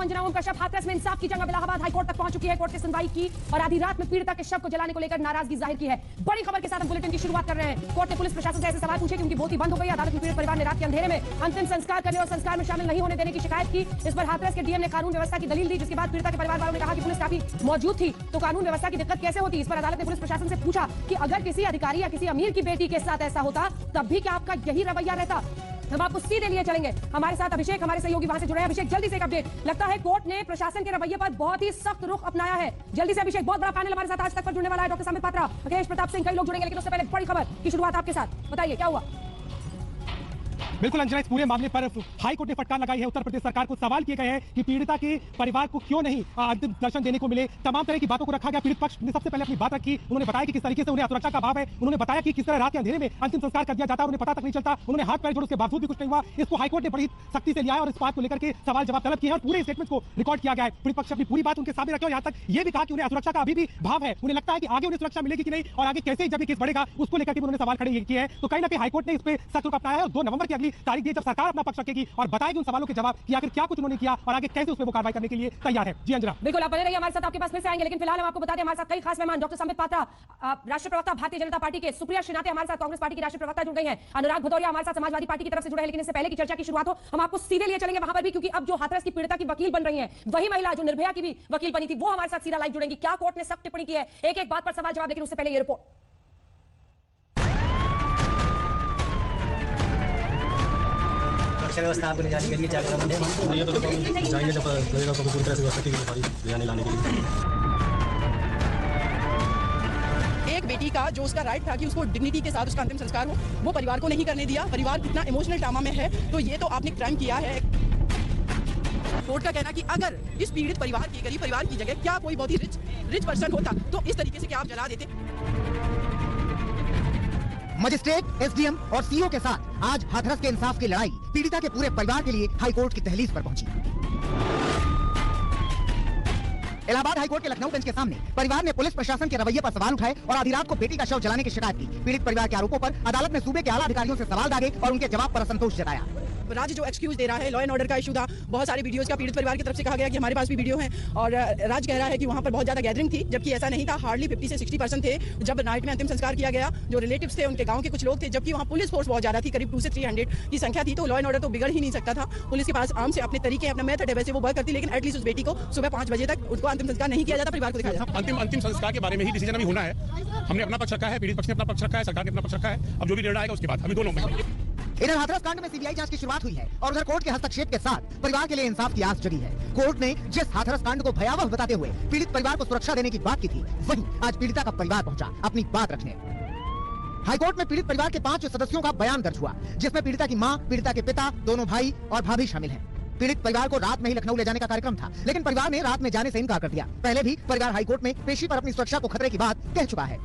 अंजना ओम कश्यप हाथरस में इंसाफ की जंग इलाहाबाद हाईकोर्ट तक पहुंच चुकी है। कोर्ट ने सुनवाई की और आधी रात में पीड़िता के शव को जलाने को लेकर नाराजगी जाहिर की है। बड़ी खबर के साथ हम बुलेटिन की शुरुआत कर रहे हैं। कोर्ट ने पुलिस प्रशासन से ऐसे सवाल पूछे कि उनकी बोलती बंद हो गई। अदालत में पीड़ित परिवार ने रात के अंधेरे में अंतिम संस्कार करने और संस्कार में शामिल नहीं होने देने की शिकायत की। इस पर हाथरस के डीएम ने कानून व्यवस्था की दलील दी, जिसके बाद पीड़िता के परिवार वालों ने कहा कि पुलिस काफी मौजूद थी तो कानून व्यवस्था की दिक्कत कैसे होती। इस पर अदालत ने पुलिस प्रशासन से पूछा कि अगर किसी अधिकारी या किसी अमीर की बेटी के साथ ऐसा होता तब भी क्या आपका यही रवैया रहता। हम आपको सीधे लिए चलेंगे। हमारे साथ अभिषेक, हमारे सहयोगी वहां से जुड़े हैं। अभिषेक, जल्दी से एक अपडेट। लगता है कोर्ट ने प्रशासन के रवैये पर बहुत ही सख्त रुख अपनाया है। जल्दी से अभिषेक, बहुत बड़ा पैनल हमारे साथ आज तक पर जुड़ने वाला है। डॉक्टर संबित पात्रा, अखिलेश प्रताप सिंह, कई लोग जुड़ेंगे, लेकिन उससे पहले बड़ी खबर की शुरुआत आपके साथ। बताइए क्या हुआ। बिल्कुल अंजना, इस पूरे मामले पर हाई कोर्ट ने फटकार लगाई है। उत्तर प्रदेश सरकार को सवाल किए गए हैं कि पीड़िता के परिवार को क्यों नहीं अंतिम दर्शन देने को मिले। तमाम तरह की बातों को रखा गया। पीड़ित पक्ष ने सबसे पहले अपनी बात रखी। उन्होंने बताया कि किस तरीके से उन्हें सुरक्षा का अभाव है। उन्होंने बताया कि किस तरह रात के अंधेरे में अंतिम संस्कार कर दिया जाता है, उन्हें पता तक नहीं चलता। उन्होंने हाथ पैर जोड़े, उसके बावजूद भी कुछ नहीं हुआ। इसको हाईकोर्ट ने बड़ी सख्ती से लिया है और इस बात को लेकर के सवाल जवाब तलब किए हैं और पूरे स्टेटमेंट को रिकॉर्ड किया गया है। पीड़ित पक्ष अपनी पूरी बात उनके सामने रखे और यहाँ तक ये भी कहा कि उन्हें सुरक्षा का अभी भी भाव है। उन्हें लगता है कि आगे उन्हें सुरक्षा मिलेगी कि नहीं और आगे कैसे जब ये केस बढ़ेगा उसको लेकर के उन्होंने सवाल खड़े किए हैं। तो कहीं ना कहीं हाईकोर्ट ने इस पर सख्त रुख अपनाया है और 2 नवंबर की अगली तारीख दी जब सरकार अपना पक्ष रखेगी और बताएगी उन सवालों के जवाब कि आखिर क्या कुछ उन्होंने किया और आगे कैसे उस पर वो कार्रवाई करने के लिए तैयार है। जी अंजना। बिल्कुल, आप बने रहिए हमारे साथ, आपके पास फिर से आएंगे, लेकिन फिलहाल हम आपको बता दें हमारे साथ कई खास मेहमान। डॉक्टर संबित पात्रा, राष्ट्रीय प्रवक्ता भारतीय जनता पार्टी के, सुप्रिया श्रीनाथे हमारे साथ कांग्रेस पार्टी की राष्ट्रीय प्रवक्ता जुड़ गई हैं, अनुराग भदौरिया हमारे साथ समाजवादी पार्टी की तरफ से जुड़े हैं। लेकिन इससे पहले की चर्चा की शुरुआत हो, हम आपको सीधे लिए चलेंगे वहां पर भी, क्योंकि अब जो हाथरस की पीड़िता की वकील बन रही है वही महिला जो निर्भया की भी वकील बनी थी वो हमारे साथ सीधा लाइव जुड़ेंगी। क्या कोर्ट ने सख्त टिप्पणी की है, एक एक बात पर सवाल जवाब, लेकिन उससे पहले ये रिपोर्ट। व्यवस्था आपको ले जाने के लिए क्या करना है, ये तो जाएंगे जब लगेगा तो पूरी तरह से व्यवस्था की ले जाने लाने के लिए। एक बेटी का जो उसका राइट था कि उसको डिग्निटी के साथ उसका अंतिम संस्कार हो, वो परिवार को नहीं करने दिया। परिवार कितना इमोशनल ट्रॉमा में है, तो ये तो आपने क्राइम किया है। कोर्ट का कहना कि अगर इस पीड़ित परिवार की, गरीब परिवार की जगह क्या कोई बहुत ही रिच पर्सन होता तो इस तरीके से क्या आप जला देते। मजिस्ट्रेट, एसडीएम और सीओ के साथ आज हाथरस के इंसाफ की लड़ाई पीड़िता के पूरे परिवार के लिए हाईकोर्ट की दहलीज पर पहुंची। इलाहाबाद हाईकोर्ट के लखनऊ बेंच के सामने परिवार ने पुलिस प्रशासन के रवैये पर सवाल उठाए और आधी रात को बेटी का शव जलाने की शिकायत की। पीड़ित परिवार के आरोपों पर अदालत ने सूबे के आला अधिकारियों से सवाल दागे और उनके जवाब पर असंतोष जताया। राज्य जो एक्सक्यूज दे रहा है, लॉ एंड ऑर्डर का इशू था, बहुत सारे वीडियोस का पीड़ित परिवार की तरफ से कहा गया कि हमारे पास भी वीडियो हैं और राज्य कह रहा है कि वहां पर बहुत ज्यादा गैदरिंग थी, जबकि ऐसा नहीं था। हार्डली 50 से 60% थे। जब नाइट में अंतिम संस्कार किया गया, जो रिलेटिव्स थे उनके गांव के कुछ लोग थे, जबकि वहां पुलिस फोर्स बहुत ज्यादा थी, करीब 200 से 300 की संख्या थी। तो लॉ एंड ऑर्डर तो बिगड़ ही नहीं सकता था। पुलिस के पास आम से अपने तरीके, अपना मेथड है, वैसे वो वर्क करती, लेकिन एटलीस्ट उस बेटी को सुबह 5 बजे तक उसको अंतिम संस्कार नहीं किया जाता, परिवार को दिखाया जाता। अंतिम संस्कार के बारे में ही डिसीजन अभी होना है। हमने अपना पक्ष रखा है, पीड़ित पक्ष ने अपना पक्ष रखा है, सरकार ने अपना पक्ष रखा है। अब जो भी निर्णय आएगा उसके बाद अभी दोनों में। इधर हाथरस कांड में सीबीआई जांच की शुरुआत हुई है और उधर कोर्ट के हस्तक्षेप के साथ परिवार के लिए इंसाफ की आस जगी है। कोर्ट ने जिस हाथरस कांड को भयावह बताते हुए पीड़ित परिवार को सुरक्षा देने की बात की थी, वहीं आज पीड़िता का परिवार पहुंचा अपनी बात रखने। हाईकोर्ट में पीड़ित परिवार के 5 सदस्यों का बयान दर्ज हुआ, जिसमें पीड़िता की मां, पीड़िता के पिता, दोनों भाई और भाभी शामिल हैं। पीड़ित परिवार को रात में ही लखनऊ ले जाने का कार्यक्रम था, लेकिन परिवार ने रात में जाने से इनकार कर दिया। पहले भी परिवार हाईकोर्ट में पेशी पर अपनी सुरक्षा को खतरे की बात कह चुका है।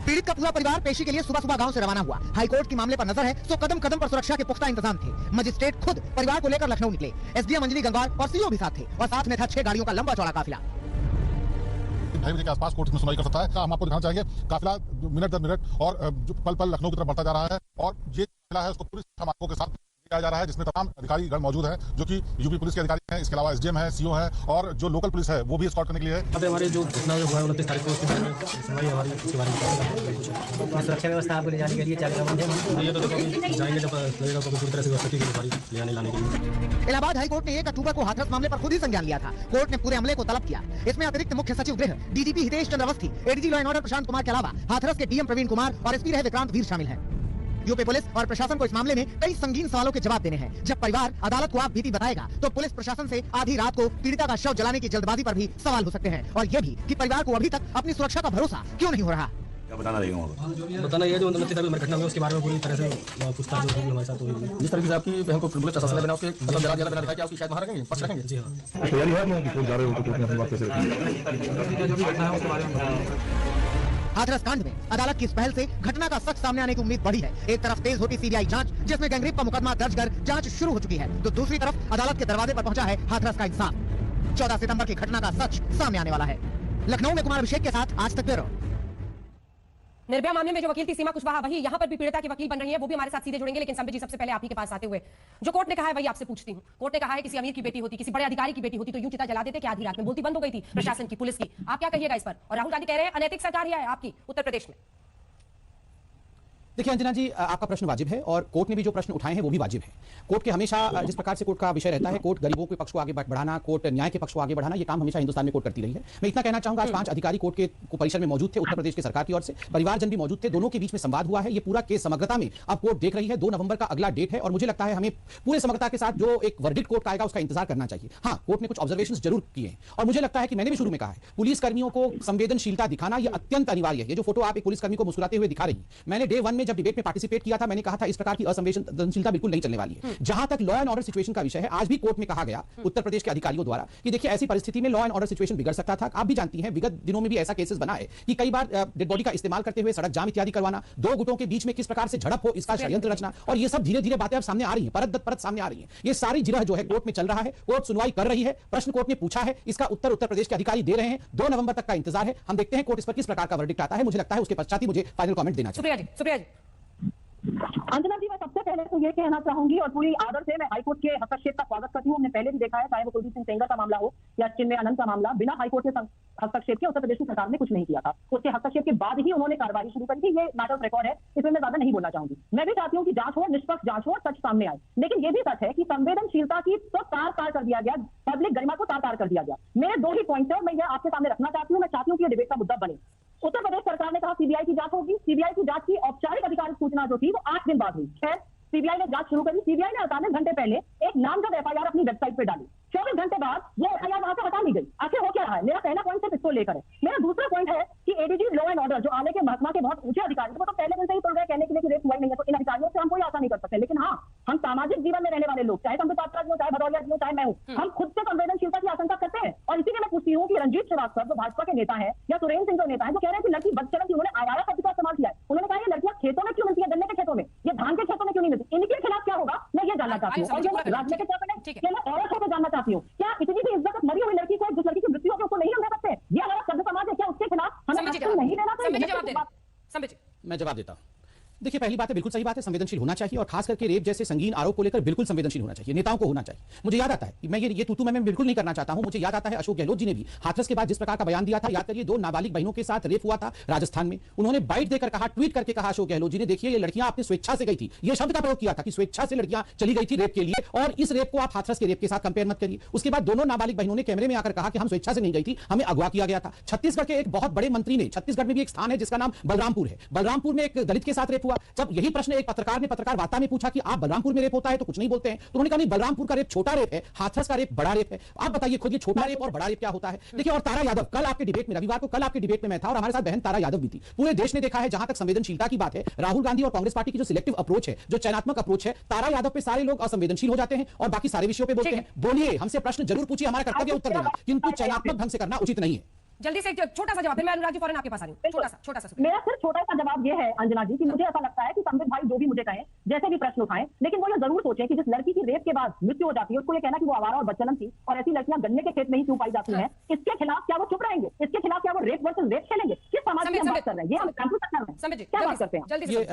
पीड़ित का पूरा परिवार पेशी के लिए सुबह सुबह गांव से रवाना हुआ। हाईकोर्ट के मामले पर नजर है तो कदम कदम पर सुरक्षा के पुख्ता इंतजाम थे। मजिस्ट्रेट खुद परिवार को लेकर लखनऊ निकले। एसडीएम अंजलि गंगवार और सीओ भी साथ थे और साथ में था 6 गाड़ियों का लंबा चौड़ा काफिला। 2:30 बजे के आसपास कोर्ट में सुनवाई कर सकता है। हम आपको दिखाना चाहेंगे काफिला मिनट दर मिनट और जो पल पल लखनऊ की तरफ बढ़ता जा रहा है और ये काफिला है उसको पूरी मार्गों के साथ जा रहा है, जिसमें तमाम अधिकारी गण मौजूद हैं, जो कि यूपी पुलिस के अधिकारी हैं। इसके अलावा एसडीएम है, सीओ है और जो लोकल पुलिस है वो भी एस्कॉर्ट करने के लिए है। हमारे जो घटना हुआ है 29 तारीख को उसके बारे में सुनवाई हमारी उसके बारे में सुरक्षा व्यवस्था आपको ले जाने के लिए क्या करना है, ये तो जाएंगे जब लगेगा तो पूरी तरह से व्यवस्था की ले जाने लाने के लिए। इलाहाबाद हाईकोर्ट ने 1 अक्टूबर को हाथरस मामले पर खुद ही संज्ञान लिया था। कोर्ट ने पूरे अमले को तलब किया। इसमें अतिरिक्त मुख्य सचिव गृह DGP Hitesh Chandra Awasthi, ADG law and order Prashant Kumar के अलावा हाथरस के डीएम प्रवीण कुमार और एसपी रहे विक्रांत वीर शामिल हैं। यूपी पुलिस और प्रशासन को इस मामले में कई संगीन सवालों के जवाब देने हैं। जब परिवार अदालत को आप बीती बताएगा तो पुलिस प्रशासन से आधी रात को पीड़िता का शव जलाने की जल्दबाजी पर भी सवाल हो सकते हैं और ये भी कि परिवार को अभी तक अपनी सुरक्षा का भरोसा क्यों नहीं हो रहा। बताना ये जो 29 तारीख में घटना हुई उसके बारे में पूरी तरह से पूछताछ जो हमारे साथ हुई, जिस तरीके से आपकी बहन को पुलिस प्रशासन ने बिना उसके मतलब जला दिया, बिना दिखाया कि आपकी शायद वहां रखेंगे, पक्ष रखेंगे। जी हां, तैयारी है आप लोगों की, कोई जा रहे हो तो कोर्ट में अपनी बात कैसे हाथरस कांड में अदालत की इस पहल से घटना का सच सामने आने की उम्मीद बढ़ी है। एक तरफ तेज होती सीबीआई जांच, जिसमें गैंगरेप का मुकदमा दर्ज कर जांच शुरू हो चुकी है, तो दूसरी तरफ अदालत के दरवाजे पर पहुंचा है हाथरस का इंसाफ। 14 सितंबर की घटना का सच सामने आने वाला है। लखनऊ में कुमार अभिषेक के साथ आज तक ब्यूरो। निर्भया मामले में जो वकील थी सीमा कुशवाहा, वही यहाँ पर भी पीड़िता की वकील बन रही है, वो भी हमारे साथ सीधे जुड़ेंगे। लेकिन संबित जी, सबसे पहले आप ही के पास आते हुए, जो कोर्ट ने कहा है वही आपसे पूछती हूँ। कोर्ट ने कहा है किसी अमीर की बेटी होती, किसी बड़े अधिकारी की बेटी होती तो यूं चिता जला देते क्या? आधी रात में बोलती बंद हो गई थी प्रशासन की, पुलिस की। आप क्या कहिएगा इस पर? और राहुल गांधी कह रहे हैं अनैतिक सरकार ही है आपकी उत्तर प्रदेश में। देखिए अंजना जी, आपका प्रश्न वाजिब है और कोर्ट ने भी जो प्रश्न उठाए हैं वो भी वाजिब है। कोर्ट के हमेशा जिस प्रकार से कोर्ट का विषय रहता है, कोर्ट गरीबों के पक्ष को आगे बढ़ाना, कोर्ट न्याय के पक्ष को आगे बढ़ाना, ये काम हमेशा हिंदुस्तान में कोर्ट करती रही है। मैं इतना कहना चाहूंगा, आज 5 अधिकारी कोर्ट के परिसर में मौजूद थे, उत्तर प्रदेश की सरकार की ओर से परिवारजन भी मौजूद थे, दोनों के बीच में संवाद हुआ है। ये पूरा केस समग्रता में अब कोर्ट देख रही है। 2 नवंबर का अगला डेट है और मुझे लगता है हमें पूरे समग्रता के साथ जो एक वर्डिक्ट कोर्ट का आएगा उसका इंतजार करना चाहिए। हाँ, कोर्ट ने कुछ ऑब्जर्वेशंस जरूर किए हैं और मुझे लगता है कि मैंने भी शुरू में कहा है, पुलिस कर्मियों को संवेदनशीलता दिखाना यह अत्यंत अनिवार्य है। ये जो फोटो आप एक पुलिस कर्मी को मुस्कुराते हुए दिखा रही है, मैंने डे 1 में जब डिबेट में पार्टिसिपेट किया था, मैंने कहा था इस प्रकार की असंवेदनशीलता बिल्कुल नहीं चलने वाली है। जहां तक लॉ एंड ऑर्डर सिचुएशन का विषय है, आज भी कोर्ट में कहा गया उत्तर प्रदेश के अधिकारियों द्वारा कि देखिए ऐसी परिस्थिति में लॉ एंड ऑर्डर सिचुएशन बिगड़ सकता था। आप भी जानती हैं विगत दिनों में भी ऐसा केसेस बना है कि कई बार डेड बॉडी का इस्तेमाल करते हुए सड़क जाम इत्यादि करवाना, 2 गुटों के बीच में किस प्रकार से झड़प हो इसका षड्यंत्र रचना, और ये सब धीरे धीरे बातें अब सामने आ रही हैं, परत दर परत सामने आ रही हैं। ये सारी जिरह जो है कोर्ट में चल रहा है, कोर्ट सुनवाई कर रही है, प्रश्न कोर्ट ने पूछा है, इसका उत्तर उत्तर प्रदेश के अधिकारी दे रहे हैं। 2 नवंबर तक का इंतजार है, हम देखते हैं कोर्ट इस पर किस प्रकार का वर्डिक्ट आता है। मुझे लगता है उसके पश्चात ही मुझे फाइनल कमेंट देना चाहिए। सुप्रिया जी। अंजना जी, मैं सबसे पहले तो ये कहना चाहूंगी और पूरी आदर से मैं हाईकोर्ट के हस्तक्षेप का स्वागत करती हूँ। हमने पहले भी देखा है, चाहे वो कुलदीप सिंह सेंगर का मामला हो या चिन्मय आनंद का मामला, बिना हाईकोर्ट के हस्तक्षेप के उत्तर प्रदेश की सरकार ने कुछ नहीं किया था। उसके हस्तक्षेप के बाद ही उन्होंने कार्रवाई शुरू करी थी। ये मैटर ऑफ रिकॉर्ड है, इसमें मैं ज्यादा नहीं बोलना चाहूंगी। मैं भी चाहती हूँ कि जांच हो, निष्पक्ष जांच हो, सच सामने आए। लेकिन ये भी सच है कि संवेदनशीलता की तो तार कर दिया गया, पब्लिक गरिमा को तार कर दिया गया। मेरे 2 ही पॉइंट है और मैं ये आपके सामने रखना चाहती हूँ। मैं चाहती हूँ कि ये डिबेट का मुद्दा बने। उत्तर प्रदेश सरकार ने कहा सीबीआई की जांच होगी। सीबीआई की जांच की औपचारिक आधिकारिक सूचना जो थी वो 8 दिन बाद हुई। खैर, सीबीआई ने जांच शुरू करी। सीबीआई ने 48 घंटे पहले एक नामजद एफआईआर अपनी वेबसाइट पे डाली। 24 घंटे बाद वो एफआईआर वहां से हटा ली गई। आखिर हो क्या रहा है? मेरा पहला पॉइंट सिर्फ इसको लेकर है। मेरा दूसरा पॉइंट है कि एडीजी लॉ एंड ऑर्डर जो आले के महकमा के बहुत ऊंचे अधिकारी वो तो पहले दिन से ही तुल गए कहने के लिए कि रेप हुआ ही नहीं है, तो इन अधिकारियों से हम कोई आशा नहीं कर सकते। लेकिन हाँ, हम सामाजिक जीवन में रहने वाले लोग, चाहे संबित पात्रा जी हो, चाहे भदौरिया जी हो, चाहे मैं हूँ, हम खुद से संवेदनशीलता की आशंका करते हैं। और इसीलिए मैं पूछती हूँ कि रणजीत श्रीवास्तव जो भाजपा के नेता है या सुरेंद्र सिंह जो नेता है, जो कह रहे हैं कि लड़की बदचलन की, उन्होंने आवारा शब्द का इस्तेमाल किया है। उन्होंने कहा ये लड़कियां खेतों में क्यों मिलती है, गन्ने के खेतों में, ये धान के खेतों में क्यों नहीं मिलती? इनके खिलाफ क्या होगा मैं ये जानना चाहती हूँ। और ये राजनीतिक तौर पर मैं औरत होकर जानना चाहती हूँ, क्या इतनी भी इज्जत मरी हुई लड़की को, जिस लड़की की मृत्यु होगी उसको नहीं हम दे सकते? ये हमारा सभ्य समाज है, क्या उसके खिलाफ हमें नहीं देना चाहिए? मैं जवाब देता हूँ। देखिए, पहली बात है, बिल्कुल सही बात है, संवेदनशील होना चाहिए और खास करके रेप जैसे संगीन आरोप को लेकर बिल्कुल संवेदनशील होना चाहिए, नेताओं को होना चाहिए। मुझे याद आता है कि मैं ये तू मैं बिल्कुल नहीं करना चाहता हूं। मुझे याद आता है अशोक गहलोत जी ने भी हाथरस के बाद जिस प्रकार का बयान दिया था, याद करिए 2 नाबालिग बहनों के साथ रेप हुआ था राजस्थान में। उन्होंने बाइट देकर कहा, ट्वीट करके कहा अशोक गहलोत जी ने, देखिए ये लड़कियां आपने स्वेच्छा से गई थी, ये शब्द का प्रयोग किया था कि स्वेच्छा से लड़कियां चली गई थी रेप के लिए, और इस रेप को आप हाथरस के रेप के साथ कंपेयर मत करिए। उसके बाद दोनों नाबालिग बहनों ने कैमरे में आकर कहा कि हम स्वेच्छा से नहीं गई थी, हमें अगवा किया गया था। छत्तीसगढ़ के एक बहुत बड़े मंत्री ने, छत्तीसगढ़ में भी एक स्थान है जिसका नाम बलरामपुर है, बलरामपुर में एक दलित के साथ रेप हुआ। जब यही प्रश्न एक पत्रकार ने पत्रकार वार्ता में पूछा कि आप बलरामपुर में रेप होता है तो कुछ नहीं बोलते हैं, तो उन्होंने कहा नहीं, बलरामपुर का रेप छोटा रेप है, हाथरस का रेप बड़ा रेप है। आप बताइए खुद, ये छोटा रेप और बड़ा रेप क्या होता है? देखिए, और तारा यादव, कल आपके डिबेट में, रविवार को कल आपके डिबेट में मैं था और हमारे साथ बहन तारा यादव भी थी। पूरे देश ने देखा है, जहां तक संवेदनशीलता की बात है, राहुल गांधी और कांग्रेस पार्टी की जो सिलेक्टिव अप्रोच है, जो चयनात्मक अप्रोच है, तारा यादव पे सारे लोग असंवेदनशील हो जाते हैं और बाकी सारे विषयों पे बोलते हैं। बोलिए, हमसे प्रश्न जरूर पूछिए, हमारा कर्तव्य उत्तर देना, किंतु चयनात्मक ढंग से करना उचित नहीं है। जल्दी से एक छोटा सा जवाब, फिर मैं अनुराग जी फौरन आपके पास आ रही हूं। छोटा सा मेरा सिर्फ छोटा सा जवाब ये है अंजना जी कि मुझे ऐसा लगता है कि संबित भाई जो भी मुझे कहें, जैसे भी प्रश्न उठाएं, लेकिन वो ये जरूर सोचें कि जिस लड़की की रेप के बाद मृत्यु हो जाती है उसको ये कहना कि वो आवारा और बदचलन थी और ऐसी लड़कियां गन्ने के खेत में ही क्यों पाई जाती हैं, इसके खिलाफ क्या वो चुप रहेंगे? इसके खिलाफ क्या वो रेप वर्सेस रेप खेलेंगे? किस समाज की हम बात कर रहे हैं? ये हम कंफ्यूज कर रहे हैं, क्या बात करते हैं? ये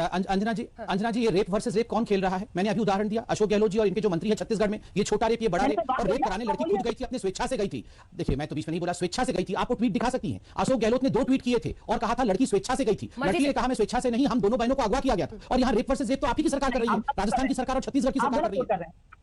अंजना जी, ये रेप वर्सेस रेप कौन खेल रहा है? मैंने अभी उदाहरण दिया, अशोक गहलोत जी और इनके जो मंत्री है छत्तीसगढ़ में, ये छोटा रेप, ये बड़ा रेप, और रेप कराने लड़की खुद गई थी, अपनी स्वेच्छा से गई थी। देखिए, मैं तो बीच में नहीं बोला, स्वेच्छा से गई थी। आपको ट्वीट दिखा सकती हैं, अशोक गहलोत ने 2 ट्वीट किए थे और कहा था लड़की स्वेच्छा से गई थी। लड़की ने कहा मैं स्वेच्छा से नहीं, हम दोनों बहनों को अगवा किया गया था। और यहाँ रेप वर्सेस रेप तो आप ही की सरकार कर रही है, राजस्थान की सरकार और छत्तीसगढ़ की सरकार कर रही है।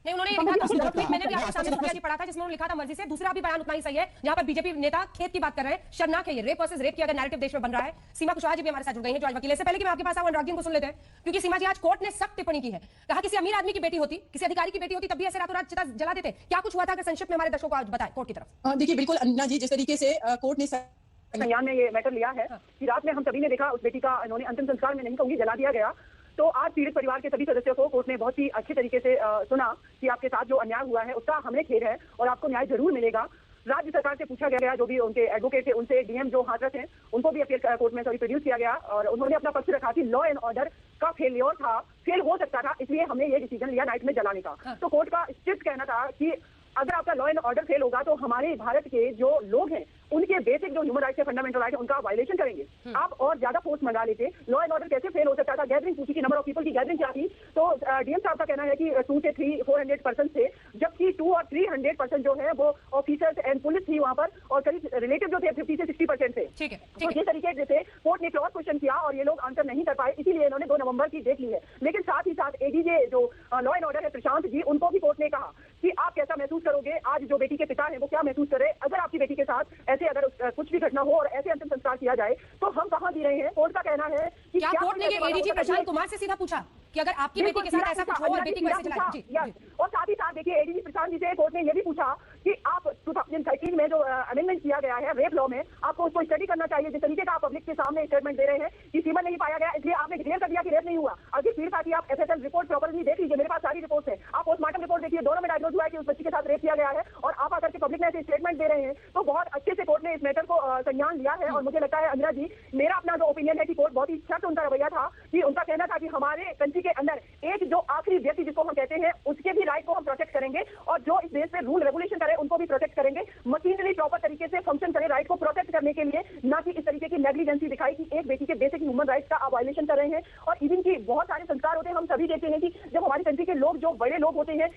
नहीं, उन्होंने लिखा था, ट्वीट मैंने भी आपके सामने पढ़ा था, जिसमें उन्होंने लिखा था मर्जी से। दूसरा भी बयान उतना ही सही है, जहां पर बीजेपी नेता खेत की बात कर रहे हैं। शर्मनाक है ये, रेप वर्सेस रेप की अगर नैरेटिव देश में बन रहा है। सीमा कुशवाहा जी भी हमारे साथ जुड़ गई हैं, जो आज वकील है। से पहले कि मैं आपके पास आऊं, अनुराग जी को सुन लेते हैं, क्योंकि सीमा जी, आज कोर्ट ने सख्त टिप्पणी की है। कहा किसी अमीर आदमी की बेटी होती, किसी अधिकारी की बेटी होती, तब भी ऐसे रातों रात चिता जला देते। क्या कुछ हुआ था, अगर संक्षिप्त में हमारे दर्शकों को आज बताएं कोर्ट की तरफ। देखिए, बिल्कुल अन्ना जी, जिस तरीके से कोर्ट ने संज्ञान में ये मैटर लिया है कि रात में हम सभी ने देखा उस बेटी का इन्होंने अंतिम संस्कार में नहीं कहूंगी जला दिया गया। तो आज पीड़ित परिवार के सभी सदस्यों को कोर्ट ने बहुत ही अच्छे तरीके से सुना कि आपके साथ जो अन्याय हुआ है उसका हमें खेद है और आपको न्याय जरूर मिलेगा। राज्य सरकार से पूछा गया, जो भी उनके एडवोकेट थे उनसे, डीएम जो हाथरस हैं उनको भी अपील कोर्ट में प्रोड्यूस किया गया और उन्होंने अपना पक्ष रखा कि लॉ एंड ऑर्डर का फेलियर था, फेल हो सकता था, इसलिए हमने ये डिसीजन लिया नाइट में जलाने का। तो कोर्ट का स्ट्रिक्ट कहना था कि अगर आपका लॉ एंड ऑर्डर फेल होगा तो हमारे भारत के जो लोग हैं उनके बेसिक जो ह्यूमन राइट्स है, फंडामेंटल राइट है, उनका वायलेशन करेंगे। आप और ज्यादा फोर्स मंगा लेते, लॉ एंड ऑर्डर कैसे फेल हो सकता था? गैदरिंग पूछी कि नंबर ऑफ पीपल की गैदरिंग क्या थी, तो डीएम साहब का कहना है कि 2 से 400 पर्सन थे, जबकि 2 और 300% जो है वो ऑफिसर्स एंड पुलिस थी वहां पर, और करीब रिलेटिव जो थे 50 से 60% थे। ठीक है, तो ये तरीके से कोर्ट ने क्रॉस क्वेश्चन किया और ये लोग आंसर नहीं कर पाए, इसीलिए इन्होंने 2 नवंबर की डेट ली है। लेकिन साथ ही साथ एडीजे जो लॉ एंड ऑर्डर है प्रशांत जी, उनको भी कोर्ट ने कहा कि आप कैसा महसूस करोगे, आज जो बेटी के पिता है वो क्या महसूस करे अगर आपकी बेटी के साथ ऐसे अगर कुछ भी घटना हो और ऐसे अंतिम संस्कार किया जाए, तो हम कहाँ जी रहे हैं? कोर्ट का कहना है कि क्या कोर्ट ने ये एडीजी प्रशांत कुमार से सीधा पूछा कि अगर आपकी बेटी के साथ ऐसा कुछ हो और बेटी को ऐसे चलाए? जी, और साथ ही साथ देखिए एडीजी प्रशांत जी से कोर्ट ने ये भी पूछा कि आप 2013 में जो अमेंडमेंट किया गया है रेप लॉ में, आपको उसको स्टडी करना चाहिए। जिस तरीके का आप पब्लिक के सामने स्टेटमेंट दे रहे हैं कि सीमन नहीं पाया गया, इसलिए आपने डिक्लेयर कर दिया कि रेप नहीं हुआ। अगर पीड़िता की आप एफएसएल रिपोर्ट प्रॉपर्ली देख लीजिए, मेरे पास सारी रिपोर्ट्स हैं, आप पोस्टमार्टम रिपोर्ट देखिए, दोनों में डायग्नोज हुआ है कि उस बच्ची के साथ रेप किया गया है, और आप आकर के पब्लिक में ऐसे स्टेटमेंट दे रहे हैं। तो बहुत अच्छे से कोर्ट ने इस मैटर को संज्ञान लिया है, और मुझे लगता है अंजना जी, मेरा अपना जो ओपिनियन है कि कोर्ट बहुत ही सख्त उनका रवैया था, कि उनका कहना था कि हमारे कंट्री के अंदर एक जो आखिरी व्यक्ति जिसको हम कहते हैं उसके भी राइट को हम प्रोटेक्ट करेंगे, और जो इस देश में रूल रेगुलेशन करे उनको भी प्रोटेक्ट करेंगे, मशीनरी प्रॉपर तरीके से फंक्शन करे राइट को प्रोटेक्ट करने के लिए, ना कि इस तरीके की नेग्लिजेंसी दिखाई कि एक बेटी के बेसिक ह्यूमन राइट्स का आप वायलेशन कर रहे हैं। और इवन की बहुत सारे संस्कार होते हैं, हम सभी देखते हैं कि जब हमारी कंट्री के लोग जो बड़े लोग होते हैं